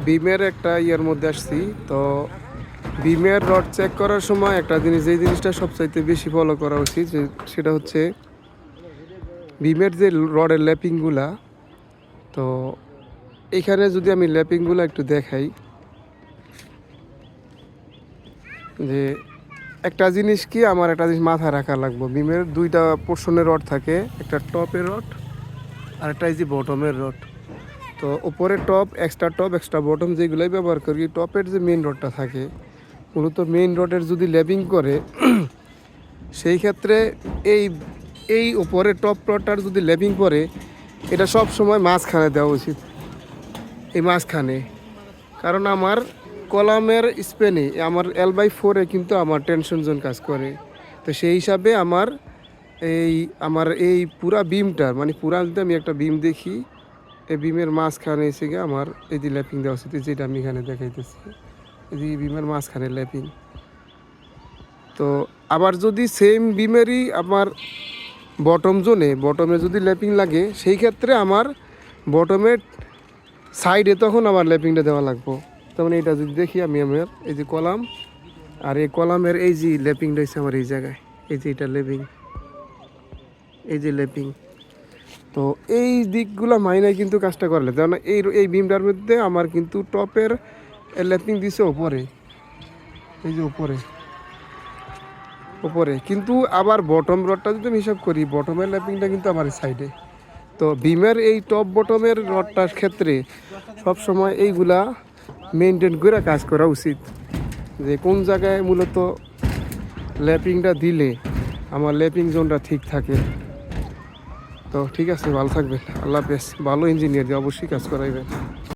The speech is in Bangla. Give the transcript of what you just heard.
বিমের একটা ইয়ার মধ্যে আসছি। তো বিমের রড চেক করার সময় একটা জিনিস, যেই জিনিসটা সবচাইতে বেশি ফলো করা উচিত সেটা হচ্ছে বিমের যে রডের ল্যাপিংগুলা। তো এখানে যদি আমি ল্যাপিংগুলো একটু দেখাই, যে একটা জিনিস কি আমার একটা জিনিস মাথায় রাখা লাগবে, বিমের দুইটা পোর্শনের রড থাকে, একটা টপের রড আর একটা এই যে বটমের রড। তো উপরে টপ, এক্সট্রা বটম যেগুলোই ব্যবহার করি, টপের যে মেইন রডটা থাকে মূলত মেইন রডের যদি ল্যাপিং করে সেই ক্ষেত্রে এই এই উপরে টপ রডটার যদি ল্যাপিং পরে এটা সব সময় মাঝখানে দেওয়া উচিত, এই মাঝখানে। কারণ আমার কলামের স্পেনে আমার L/4-এ কিন্তু আমার টেনশন জোন কাজ করে। তো সেই হিসাবে আমার এই পুরা বিমটার মানে পুরা যদি আমি একটা বিম দেখি, এই বিমের মাঝখানে এসে গিয়ে আমার এই যে ল্যাপিং দেওয়া উচিত, যেটা আমি এখানে দেখাইতেছি, এই যে বিমের মাঝখানে ল্যাপিং। তো আবার যদি সেম বিমেরই আমার বটমে যদি ল্যাপিং লাগে, সেই ক্ষেত্রে আমার বটমের সাইডে তখন আবার ল্যাপিংটা দেওয়া লাগবো। তেমন এটা যদি দেখি আমি আমার এই যে কলাম, আর এই কলামের এই যে ল্যাপিংটা হচ্ছে আমার এই জায়গায়, এই যে এটা ল্যাপিং, এই যে ল্যাপিং। তো এই দিকগুলো মাইনায় কিন্তু কাজটা করলে, যেমন এই বিমটার মধ্যে আমার কিন্তু টপের ল্যাপিং দিছে উপরে, এই যে উপরে কিন্তু আবার বটম রডটা যদি আমি হিসাব করি, বটমের ল্যাপিংটা কিন্তু আমার সাইডে। তো বিমের এই টপ বটমের রডটার ক্ষেত্রে সবসময় এইগুলা মেনটেন করে কাজ করা উচিত, যে কোন জায়গায় মূলত ল্যাপিংটা দিলে আমার ল্যাপিং জোনটা ঠিক থাকে। তো ঠিক আছে, ভালো থাকবেন, আল্লাহ হাফেজ। ভালো ইঞ্জিনিয়ার দিয়ে অবশ্যই কাজ করাইবেন।